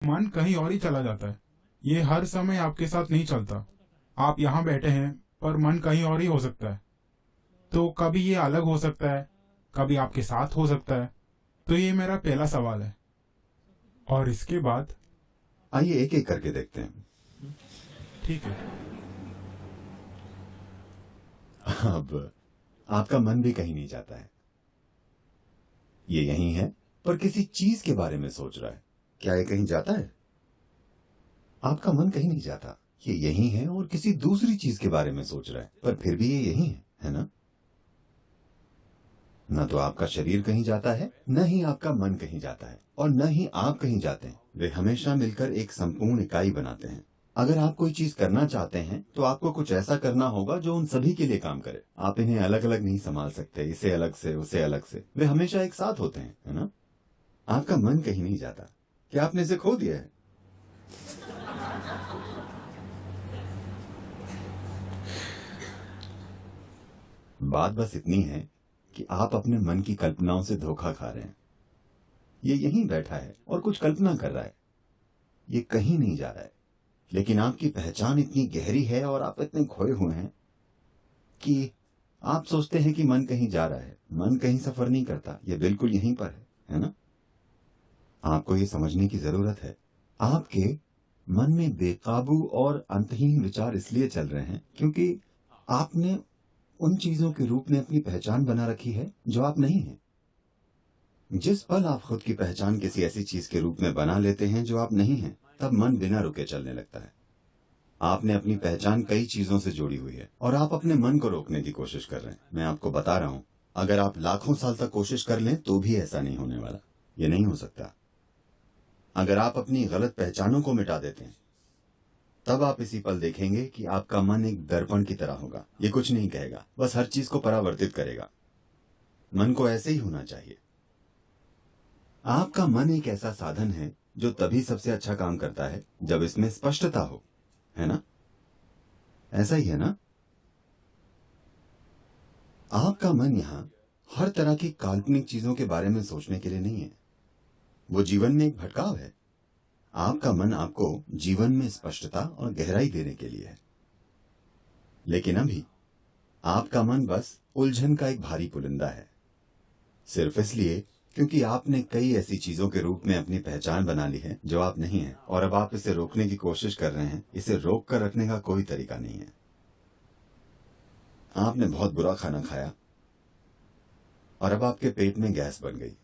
मन कहीं और ही चला जाता है। ये हर समय आपके साथ नहीं चलता। आप यहाँ बैठे हैं, पर मन कहीं और ही हो सकता है। तो कभी ये अलग हो सकता है, कभी आपके साथ हो सकता है। तो ये मेरा पहला सवाल है। और इसके बाद। आइए एक एक करके देखते हैं। ठीक है। अब आपका मन भी कहीं नहीं जाता है। ये यहीं है, पर किसी चीज के बारे में सोच रहा है। क्या ये कहीं जाता है? आपका मन कहीं नहीं जाता, ये यहीं है और किसी दूसरी चीज के बारे में सोच रहा है, पर फिर भी ये यहीं है ना? न तो आपका शरीर कहीं जाता है, न ही आपका मन कहीं जाता है, और न ही आप कहीं जाते हैं। वे हमेशा मिलकर एक संपूर्ण इकाई बनाते हैं। अगर आप कोई चीज करना चाहते हैं तो आपको कुछ ऐसा करना होगा जो उन सभी के लिए काम करे। आप इन्हें अलग अलग नहीं संभाल सकते, इसे अलग से उसे अलग से। वे हमेशा एक साथ होते हैं, है ना? आपका मन कहीं नहीं जाता। क्या आपने इसे खो दिया है? बात बस इतनी है कि आप अपने मन की कल्पनाओं से धोखा खा रहे हैं। ये यहीं बैठा है और कुछ कल्पना कर रहा है। ये कहीं नहीं जा रहा है, लेकिन आपकी पहचान इतनी गहरी है और आप इतने खोए हुए हैं कि आप सोचते हैं कि मन कहीं जा रहा है। मन कहीं सफर नहीं करता, ये बिल्कुल यहीं पर है ना? आपको ये समझने की जरूरत है। आपके मन में बेकाबू और अंतहीन विचार इसलिए चल रहे हैं क्योंकि आपने उन चीजों के रूप में अपनी पहचान बना रखी है जो आप नहीं हैं। जिस पल आप खुद की पहचान किसी ऐसी चीज के रूप में बना लेते हैं जो आप नहीं हैं, तब मन बिना रुके चलने लगता है। आपने अपनी पहचान कई चीजों से जोड़ी हुई है और आप अपने मन को रोकने की कोशिश कर रहे हैं। मैं आपको बता रहा हूं, अगर आप लाखों साल तक कोशिश कर लें तो भी ऐसा नहीं होने वाला। ये नहीं हो सकता। अगर आप अपनी गलत पहचानों को मिटा देते हैं, तब आप इसी पल देखेंगे कि आपका मन एक दर्पण की तरह होगा। ये कुछ नहीं कहेगा, बस हर चीज को परावर्तित करेगा। मन को ऐसे ही होना चाहिए। आपका मन एक ऐसा साधन है जो तभी सबसे अच्छा काम करता है जब इसमें स्पष्टता हो, है ना? ऐसा ही है ना? आपका मन यहां हर तरह की काल्पनिक चीजों के बारे में सोचने के लिए नहीं है। वो जीवन में एक भटकाव है। आपका मन आपको जीवन में स्पष्टता और गहराई देने के लिए है। लेकिन अभी आपका मन बस उलझन का एक भारी पुलिंदा है, सिर्फ इसलिए क्योंकि आपने कई ऐसी चीजों के रूप में अपनी पहचान बना ली है जो आप नहीं हैं, और अब आप इसे रोकने की कोशिश कर रहे हैं। इसे रोक कर रखने का कोई तरीका नहीं है। आपने बहुत बुरा खाना खाया और अब आपके पेट में गैस बन गई।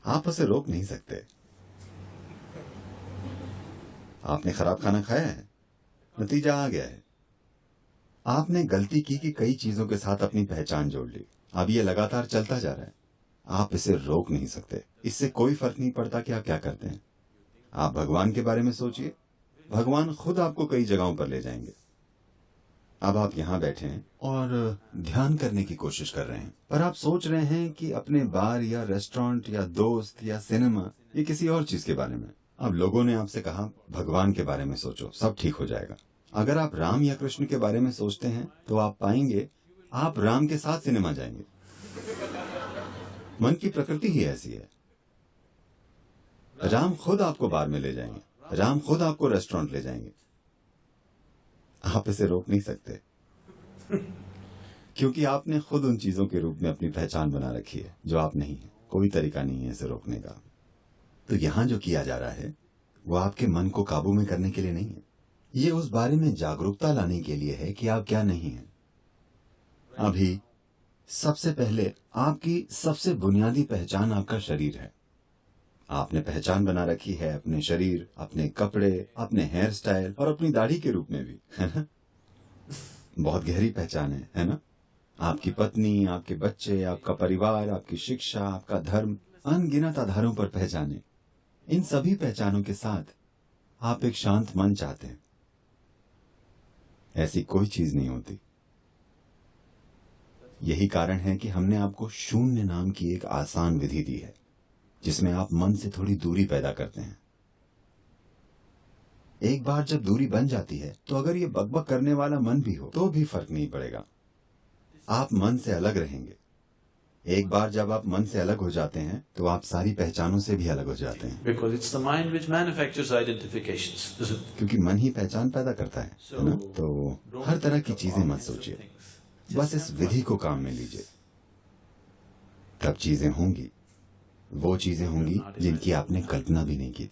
आप उसे रोक नहीं सकते। आपने खराब खाना खाया है, नतीजा आ गया है। आपने गलती की कि कई चीजों के साथ अपनी पहचान जोड़ ली। अब ये लगातार चलता जा रहा है। आप इसे रोक नहीं सकते। इससे कोई फर्क नहीं पड़ता कि आप क्या करते हैं। आप भगवान के बारे में सोचिए। भगवान खुद आपको कई जगहों पर ले जाएंगे। अब आप यहां बैठे हैं और ध्यान करने की कोशिश कर रहे हैं, पर आप सोच रहे हैं कि अपने बार या रेस्टोरेंट या दोस्त या सिनेमा या किसी और चीज के बारे में। अब लोगों ने आपसे कहा भगवान के बारे में सोचो, सब ठीक हो जाएगा। अगर आप राम या कृष्ण के बारे में सोचते हैं तो आप पाएंगे आप राम के साथ सिनेमा जाएंगे। मन की प्रकृति ही ऐसी है। राम खुद आपको बार में ले जाएंगे, राम खुद आपको रेस्टोरेंट ले जाएंगे। आप इसे रोक नहीं सकते क्योंकि आपने खुद उन चीजों के रूप में अपनी पहचान बना रखी है जो आप नहीं हैं। कोई तरीका नहीं है इसे रोकने का। तो यहां जो किया जा रहा है वो आपके मन को काबू में करने के लिए नहीं है। ये उस बारे में जागरूकता लाने के लिए है कि आप क्या नहीं हैं। अभी सबसे पहले आपकी सबसे बुनियादी पहचान आपका शरीर है। आपने पहचान बना रखी है अपने शरीर, अपने कपड़े, अपने हेयर स्टाइल और अपनी दाढ़ी के रूप में भी, है ना? बहुत गहरी पहचान है ना? आपकी पत्नी, आपके बच्चे, आपका परिवार, आपकी शिक्षा, आपका धर्म, अनगिनत आधारों पर पहचाने। इन सभी पहचानों के साथ आप एक शांत मन चाहते हैं। ऐसी कोई चीज नहीं होती। यही कारण है कि हमने आपको शून्य नाम की एक आसान विधि दी है जिसमें आप मन से थोड़ी दूरी पैदा करते हैं। एक बार जब दूरी बन जाती है तो अगर ये बकबक करने वाला मन भी हो तो भी फर्क नहीं पड़ेगा। आप मन से अलग रहेंगे। एक बार जब आप मन से अलग हो जाते हैं तो आप सारी पहचानों से भी अलग हो जाते हैं, Because it's the mind which manufactures identifications, isn't it? क्योंकि मन ही पहचान पैदा करता है ना? तो हर तरह की चीजें मत सोचिए, बस इस विधि को काम में लीजिए। तब चीजें होंगी, वो चीजें होंगी जिनकी आपने कल्पना भी नहीं की थी।